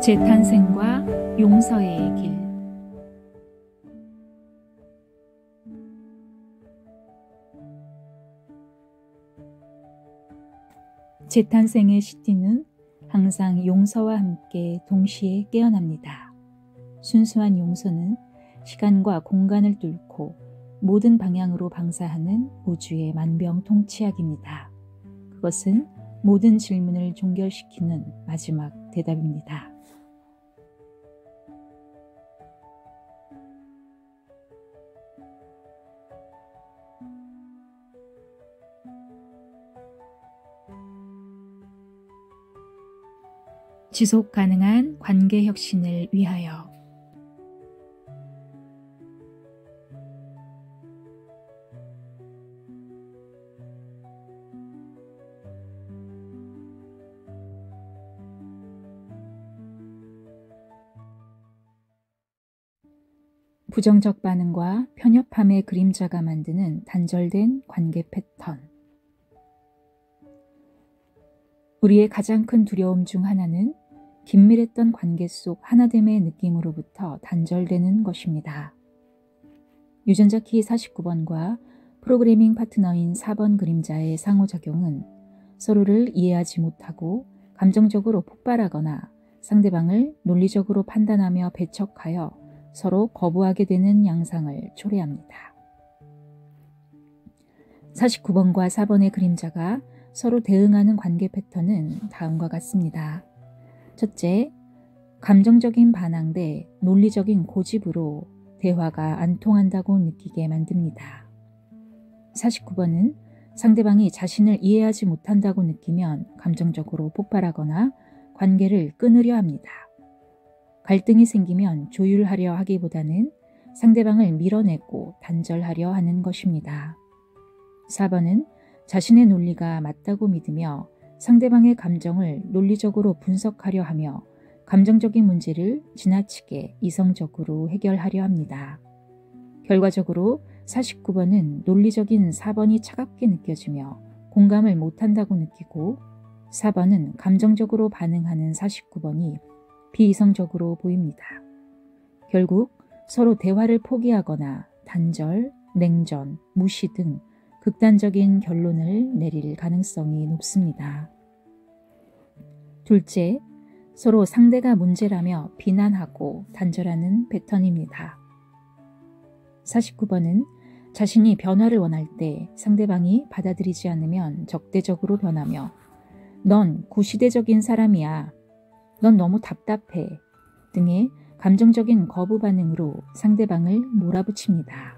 재탄생과 용서의 길. 재탄생의 시티는 항상 용서와 함께 동시에 깨어납니다. 순수한 용서는 시간과 공간을 뚫고 모든 방향으로 방사하는 우주의 만병통치약입니다. 그것은 모든 질문을 종결시키는 마지막 대답입니다. 지속 가능한 관계 혁신을 위하여. 부정적 반응과 편협함의 그림자가 만드는 단절된 관계 패턴. 우리의 가장 큰 두려움 중 하나는 긴밀했던 관계 속 하나됨의 느낌으로부터 단절되는 것입니다. 유전자 키 49번과 프로그래밍 파트너인 4번 그림자의 상호작용은 서로를 이해하지 못하고 감정적으로 폭발하거나 상대방을 논리적으로 판단하며 배척하여 서로 거부하게 되는 양상을 초래합니다. 49번과 4번의 그림자가 서로 대응하는 관계 패턴은 다음과 같습니다. 첫째, 감정적인 반항 대 논리적인 고집으로 대화가 안 통한다고 느끼게 만듭니다. 49번은 상대방이 자신을 이해하지 못한다고 느끼면 감정적으로 폭발하거나 관계를 끊으려 합니다. 갈등이 생기면 조율하려 하기보다는 상대방을 밀어내고 단절하려 하는 것입니다. 4번은 자신의 논리가 맞다고 믿으며 상대방의 감정을 논리적으로 분석하려 하며 감정적인 문제를 지나치게 이성적으로 해결하려 합니다. 결과적으로 49번은 논리적인 4번이 차갑게 느껴지며 공감을 못한다고 느끼고 4번은 감정적으로 반응하는 49번이 비이성적으로 보입니다. 결국 서로 대화를 포기하거나 단절, 냉전, 무시 등 극단적인 결론을 내릴 가능성이 높습니다. 둘째, 서로 상대가 문제라며 비난하고 단절하는 패턴입니다. 49번은 자신이 변화를 원할 때 상대방이 받아들이지 않으면 적대적으로 변하며 넌 구시대적인 사람이야, 넌 너무 답답해 등의 감정적인 거부 반응으로 상대방을 몰아붙입니다.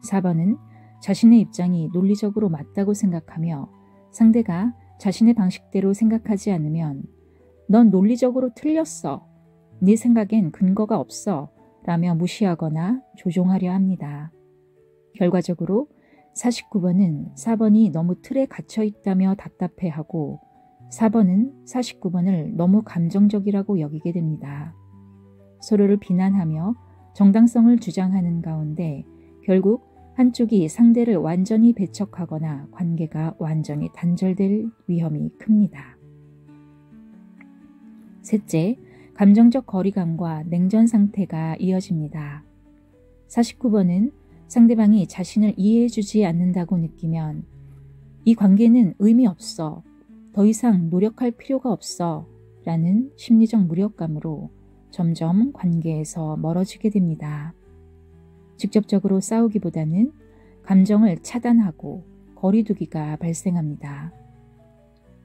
4번은 자신의 입장이 논리적으로 맞다고 생각하며 상대가 자신의 방식대로 생각하지 않으면 넌 논리적으로 틀렸어, 네 생각엔 근거가 없어 라며 무시하거나 조종하려 합니다. 결과적으로 49번은 4번이 너무 틀에 갇혀 있다며 답답해하고 4번은 49번을 너무 감정적이라고 여기게 됩니다. 서로를 비난하며 정당성을 주장하는 가운데 결국 한쪽이 상대를 완전히 배척하거나 관계가 완전히 단절될 위험이 큽니다. 셋째, 감정적 거리감과 냉전 상태가 이어집니다. 49번은 상대방이 자신을 이해해주지 않는다고 느끼면 이 관계는 의미 없어, 더 이상 노력할 필요가 없어 라는 심리적 무력감으로 점점 관계에서 멀어지게 됩니다. 직접적으로 싸우기보다는 감정을 차단하고 거리두기가 발생합니다.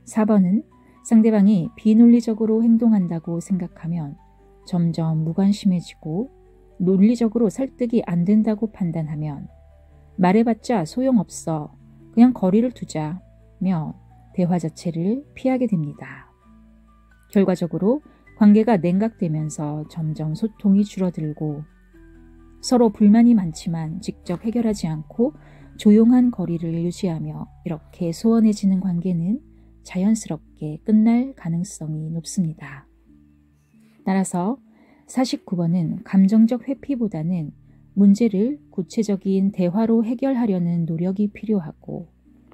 4번은 상대방이 비논리적으로 행동한다고 생각하면 점점 무관심해지고 논리적으로 설득이 안 된다고 판단하면 말해봤자 소용없어, 그냥 거리를 두자며 대화 자체를 피하게 됩니다. 결과적으로 관계가 냉각되면서 점점 소통이 줄어들고 서로 불만이 많지만 직접 해결하지 않고 조용한 거리를 유지하며 이렇게 소원해지는 관계는 자연스럽게 끝날 가능성이 높습니다. 따라서 49번은 감정적 회피보다는 문제를 구체적인 대화로 해결하려는 노력이 필요하고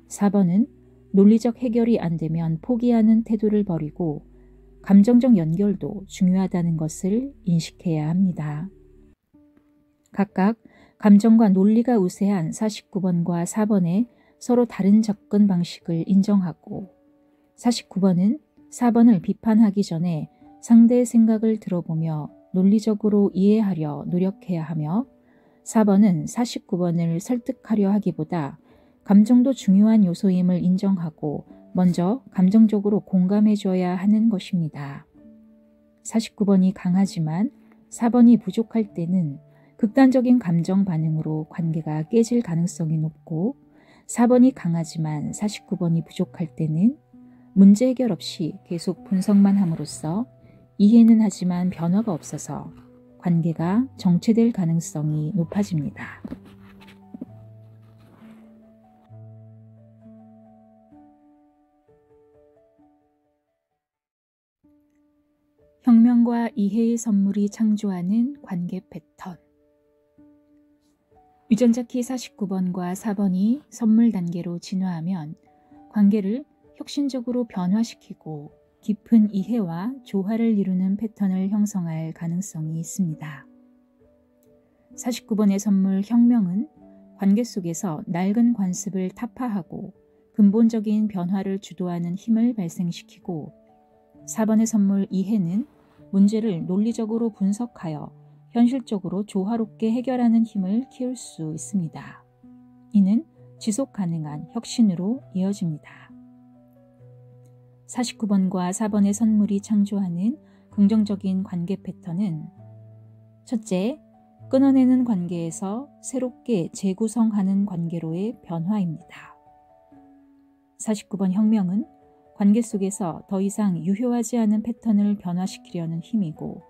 4번은 논리적 해결이 안 되면 포기하는 태도를 버리고 감정적 연결도 중요하다는 것을 인식해야 합니다. 각각 감정과 논리가 우세한 49번과 4번의 서로 다른 접근 방식을 인정하고 49번은 4번을 비판하기 전에 상대의 생각을 들어보며 논리적으로 이해하려 노력해야 하며 4번은 49번을 설득하려 하기보다 감정도 중요한 요소임을 인정하고 먼저 감정적으로 공감해줘야 하는 것입니다. 49번이 강하지만 4번이 부족할 때는 극단적인 감정 반응으로 관계가 깨질 가능성이 높고 4번이 강하지만 49번이 부족할 때는 문제 해결 없이 계속 분석만 함으로써 이해는 하지만 변화가 없어서 관계가 정체될 가능성이 높아집니다. 혁명과 이해의 선물이 창조하는 관계 패턴. 유전자 키 49번과 4번이 선물 단계로 진화하면 관계를 혁신적으로 변화시키고 깊은 이해와 조화를 이루는 패턴을 형성할 가능성이 있습니다. 49번의 선물 혁명은 관계 속에서 낡은 관습을 타파하고 근본적인 변화를 주도하는 힘을 발생시키고 4번의 선물 이해는 문제를 논리적으로 분석하여 현실적으로 조화롭게 해결하는 힘을 키울 수 있습니다. 이는 지속 가능한 혁신으로 이어집니다. 49번과 4번의 선물이 창조하는 긍정적인 관계 패턴은 첫째, 끊어내는 관계에서 새롭게 재구성하는 관계로의 변화입니다. 49번 혁명은 관계 속에서 더 이상 유효하지 않은 패턴을 변화시키려는 힘이고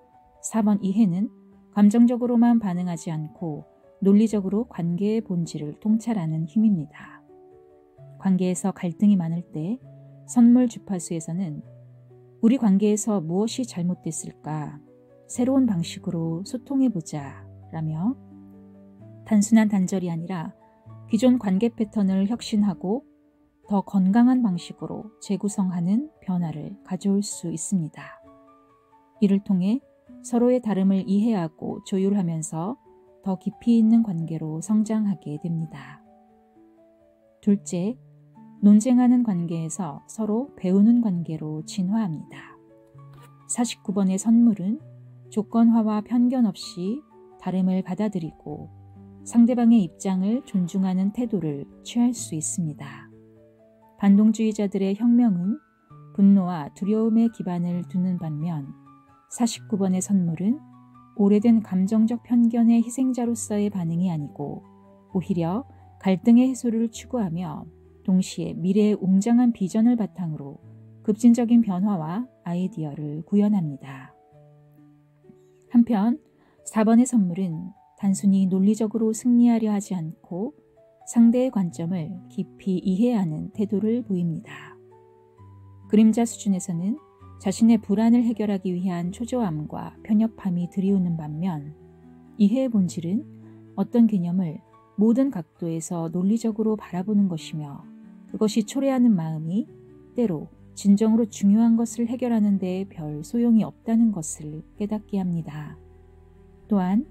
4번 이해는 감정적으로만 반응하지 않고 논리적으로 관계의 본질을 통찰하는 힘입니다. 관계에서 갈등이 많을 때 선물 주파수에서는 우리 관계에서 무엇이 잘못됐을까? 새로운 방식으로 소통해보자 라며 단순한 단절이 아니라 기존 관계 패턴을 혁신하고 더 건강한 방식으로 재구성하는 변화를 가져올 수 있습니다. 이를 통해 서로의 다름을 이해하고 조율하면서 더 깊이 있는 관계로 성장하게 됩니다. 둘째, 논쟁하는 관계에서 서로 배우는 관계로 진화합니다. 49번의 선물은 조건화와 편견 없이 다름을 받아들이고 상대방의 입장을 존중하는 태도를 취할 수 있습니다. 반동주의자들의 혁명은 분노와 두려움에 기반을 두는 반면 49번의 선물은 오래된 감정적 편견의 희생자로서의 반응이 아니고 오히려 갈등의 해소를 추구하며 동시에 미래의 웅장한 비전을 바탕으로 급진적인 변화와 아이디어를 구현합니다. 한편 4번의 선물은 단순히 논리적으로 승리하려 하지 않고 상대의 관점을 깊이 이해하는 태도를 보입니다. 그림자 수준에서는 자신의 불안을 해결하기 위한 초조함과 편협함이 드리우는 반면 이해의 본질은 어떤 개념을 모든 각도에서 논리적으로 바라보는 것이며 그것이 초래하는 마음이 때로 진정으로 중요한 것을 해결하는 데 별 소용이 없다는 것을 깨닫게 합니다. 또한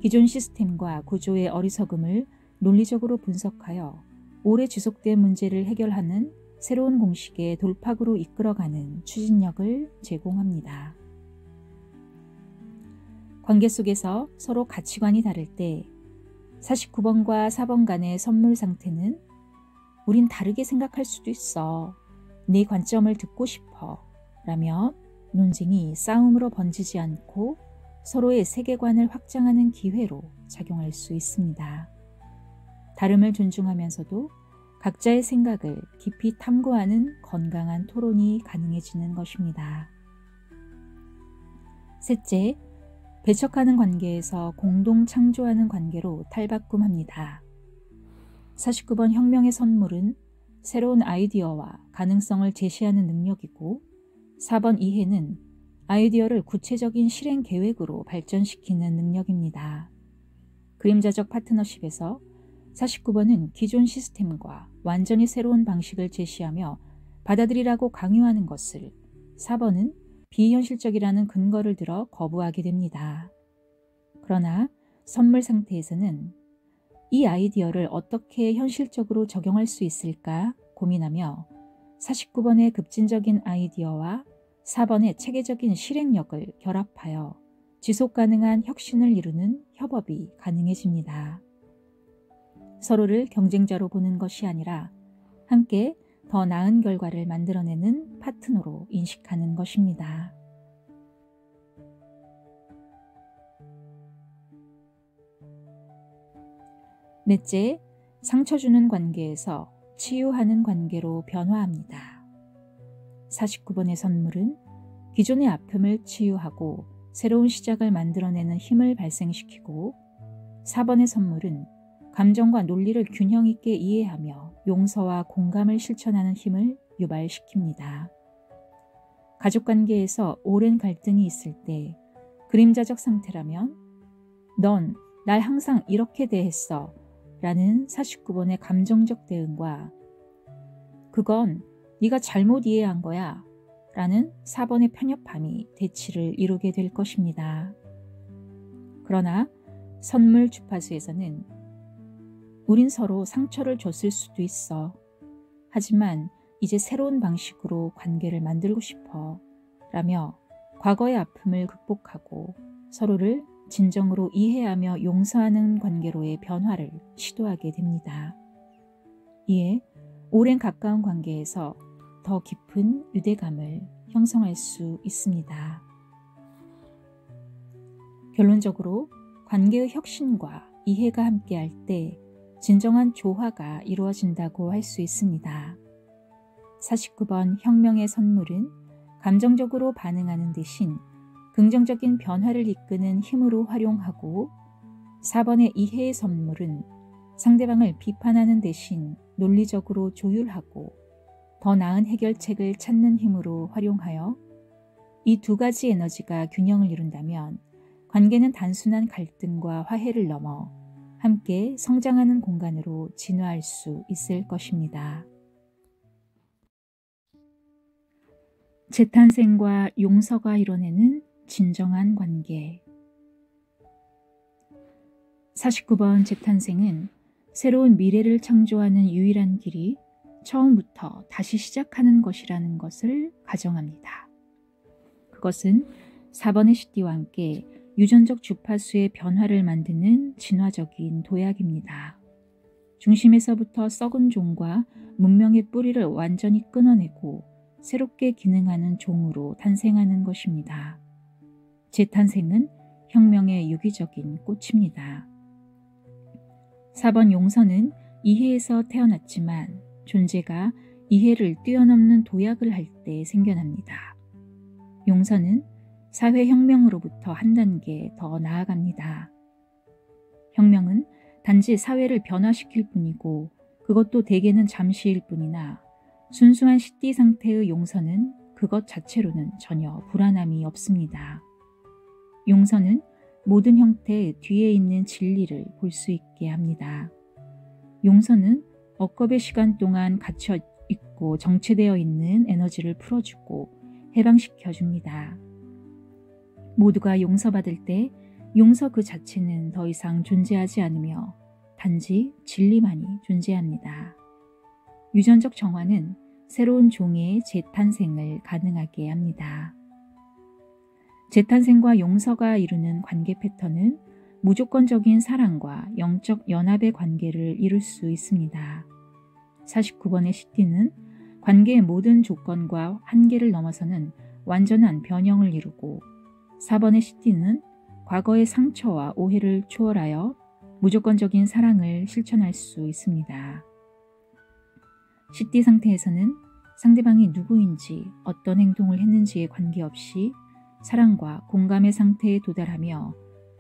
기존 시스템과 구조의 어리석음을 논리적으로 분석하여 오래 지속된 문제를 해결하는 새로운 공식의 돌파구로 이끌어가는 추진력을 제공합니다. 관계 속에서 서로 가치관이 다를 때 49번과 4번 간의 선물 상태는 우린 다르게 생각할 수도 있어. 네 관점을 듣고 싶어. 라며 논쟁이 싸움으로 번지지 않고 서로의 세계관을 확장하는 기회로 작용할 수 있습니다. 다름을 존중하면서도 각자의 생각을 깊이 탐구하는 건강한 토론이 가능해지는 것입니다. 셋째, 배척하는 관계에서 공동 창조하는 관계로 탈바꿈합니다. 49번 혁명의 선물은 새로운 아이디어와 가능성을 제시하는 능력이고 4번 이해는 아이디어를 구체적인 실행 계획으로 발전시키는 능력입니다. 그림자적 파트너십에서 49번은 기존 시스템과 완전히 새로운 방식을 제시하며 받아들이라고 강요하는 것을 4번은 비현실적이라는 근거를 들어 거부하게 됩니다. 그러나 선물 상태에서는 이 아이디어를 어떻게 현실적으로 적용할 수 있을까 고민하며 49번의 급진적인 아이디어와 4번의 체계적인 실행력을 결합하여 지속 가능한 혁신을 이루는 협업이 가능해집니다. 서로를 경쟁자로 보는 것이 아니라 함께 더 나은 결과를 만들어내는 파트너로 인식하는 것입니다. 넷째, 상처 주는 관계에서 치유하는 관계로 변화합니다. 49번의 선물은 기존의 아픔을 치유하고 새로운 시작을 만들어내는 힘을 발생시키고 4번의 선물은 감정과 논리를 균형 있게 이해하며 용서와 공감을 실천하는 힘을 유발시킵니다. 가족관계에서 오랜 갈등이 있을 때 그림자적 상태라면 넌 날 항상 이렇게 대했어 라는 49번의 감정적 대응과 그건 네가 잘못 이해한 거야 라는 4번의 편협함이 대치를 이루게 될 것입니다. 그러나 선물 주파수에서는 우린 서로 상처를 줬을 수도 있어. 하지만 이제 새로운 방식으로 관계를 만들고 싶어 라며 과거의 아픔을 극복하고 서로를 진정으로 이해하며 용서하는 관계로의 변화를 시도하게 됩니다. 이에 오랜 가까운 관계에서 더 깊은 유대감을 형성할 수 있습니다. 결론적으로 관계의 혁신과 이해가 함께할 때 진정한 조화가 이루어진다고 할 수 있습니다. 49번 혁명의 선물은 감정적으로 반응하는 대신 긍정적인 변화를 이끄는 힘으로 활용하고 4번의 이해의 선물은 상대방을 비판하는 대신 논리적으로 조율하고 더 나은 해결책을 찾는 힘으로 활용하여 이 두 가지 에너지가 균형을 이룬다면 관계는 단순한 갈등과 화해를 넘어 함께 성장하는 공간으로 진화할 수 있을 것입니다. 재탄생과 용서가 이뤄내는 진정한 관계. 49번 재탄생은 새로운 미래를 창조하는 유일한 길이 처음부터 다시 시작하는 것이라는 것을 가정합니다. 그것은 4번의 시띠와 함께 유전적 주파수의 변화를 만드는 진화적인 도약입니다. 중심에서부터 썩은 종과 문명의 뿌리를 완전히 끊어내고 새롭게 기능하는 종으로 탄생하는 것입니다. 재탄생은 혁명의 유기적인 꽃입니다. 4번 용서는 이해에서 태어났지만 존재가 이해를 뛰어넘는 도약을 할 때 생겨납니다. 용서는 사회혁명으로부터 한 단계 더 나아갑니다. 혁명은 단지 사회를 변화시킬 뿐이고 그것도 대개는 잠시일 뿐이나 순수한 시띠 상태의 용서는 그것 자체로는 전혀 불안함이 없습니다. 용서는 모든 형태의 뒤에 있는 진리를 볼 수 있게 합니다. 용서는 억겁의 시간 동안 갇혀 있고 정체되어 있는 에너지를 풀어주고 해방시켜줍니다. 모두가 용서받을 때 용서 그 자체는 더 이상 존재하지 않으며 단지 진리만이 존재합니다. 유전적 정화는 새로운 종의 재탄생을 가능하게 합니다. 재탄생과 용서가 이루는 관계 패턴은 무조건적인 사랑과 영적 연합의 관계를 이룰 수 있습니다. 49번의 시띠는 관계의 모든 조건과 한계를 넘어서는 완전한 변형을 이루고 4번의 시띠는 과거의 상처와 오해를 초월하여 무조건적인 사랑을 실천할 수 있습니다. 시띠 상태에서는 상대방이 누구인지 어떤 행동을 했는지에 관계없이 사랑과 공감의 상태에 도달하며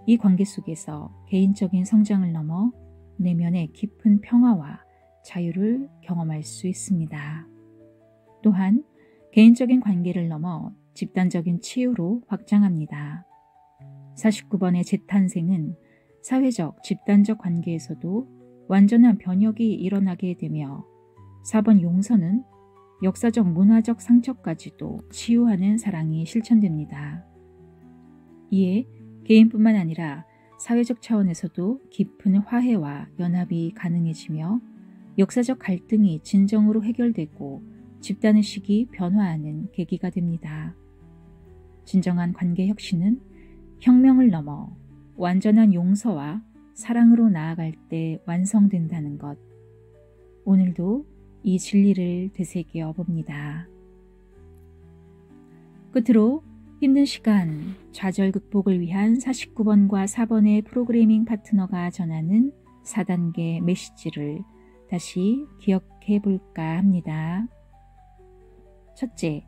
이 관계 속에서 개인적인 성장을 넘어 내면의 깊은 평화와 자유를 경험할 수 있습니다. 또한 개인적인 관계를 넘어 집단적인 치유로 확장합니다. 49번의 재탄생은 사회적, 집단적 관계에서도 완전한 변혁이 일어나게 되며 4번 용서는 역사적 문화적 상처까지도 치유하는 사랑이 실천됩니다. 이에 개인뿐만 아니라 사회적 차원에서도 깊은 화해와 연합이 가능해지며 역사적 갈등이 진정으로 해결되고 집단의식이 변화하는 계기가 됩니다. 진정한 관계 혁신은 혁명을 넘어 완전한 용서와 사랑으로 나아갈 때 완성된다는 것. 오늘도 이 진리를 되새겨 봅니다. 끝으로 힘든 시간, 좌절 극복을 위한 49번과 4번의 프로그래밍 파트너가 전하는 4단계 메시지를 다시 기억해 볼까 합니다. 첫째,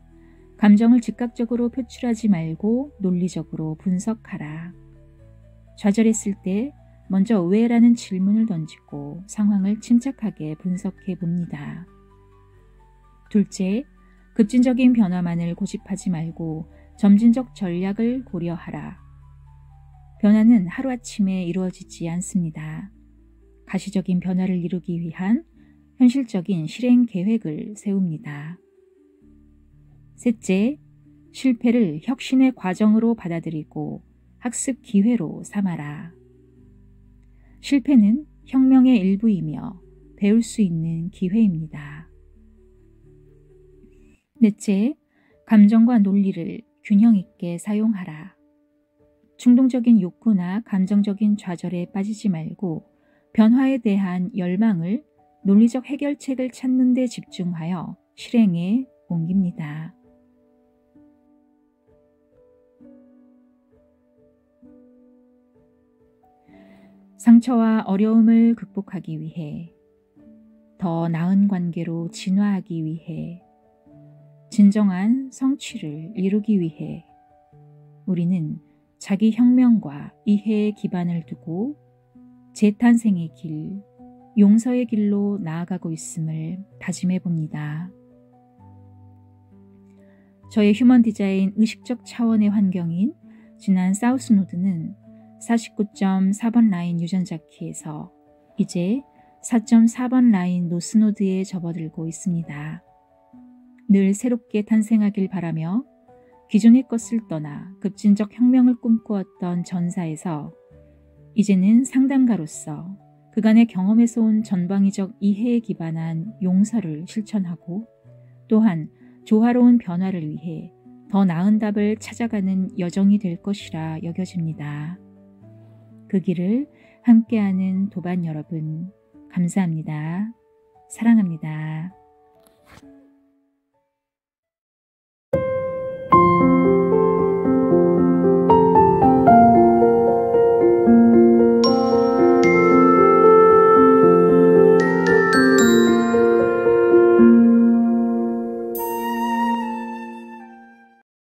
감정을 즉각적으로 표출하지 말고 논리적으로 분석하라. 좌절했을 때 먼저 왜라는 질문을 던지고 상황을 침착하게 분석해 봅니다. 둘째, 급진적인 변화만을 고집하지 말고 점진적 전략을 고려하라. 변화는 하루아침에 이루어지지 않습니다. 가시적인 변화를 이루기 위한 현실적인 실행 계획을 세웁니다. 셋째, 실패를 혁신의 과정으로 받아들이고 학습 기회로 삼아라. 실패는 혁명의 일부이며 배울 수 있는 기회입니다. 넷째, 감정과 논리를 균형 있게 사용하라. 충동적인 욕구나 감정적인 좌절에 빠지지 말고 변화에 대한 열망을 논리적 해결책을 찾는 데 집중하여 실행에 옮깁니다. 상처와 어려움을 극복하기 위해, 더 나은 관계로 진화하기 위해, 진정한 성취를 이루기 위해 우리는 자기 혁명과 이해의 기반을 두고 재탄생의 길, 용서의 길로 나아가고 있음을 다짐해 봅니다. 저의 휴먼 디자인 의식적 차원의 환경인 지난 사우스노드는 49.4번 라인 유전자 키에서 이제 4.4번 라인 노스노드에 접어들고 있습니다. 늘 새롭게 탄생하길 바라며 기존의 것을 떠나 급진적 혁명을 꿈꾸었던 전사에서 이제는 상담가로서 그간의 경험에서 온 전방위적 이해에 기반한 용서를 실천하고 또한 조화로운 변화를 위해 더 나은 답을 찾아가는 여정이 될 것이라 여겨집니다. 그 길을 함께하는 도반 여러분, 감사합니다. 사랑합니다.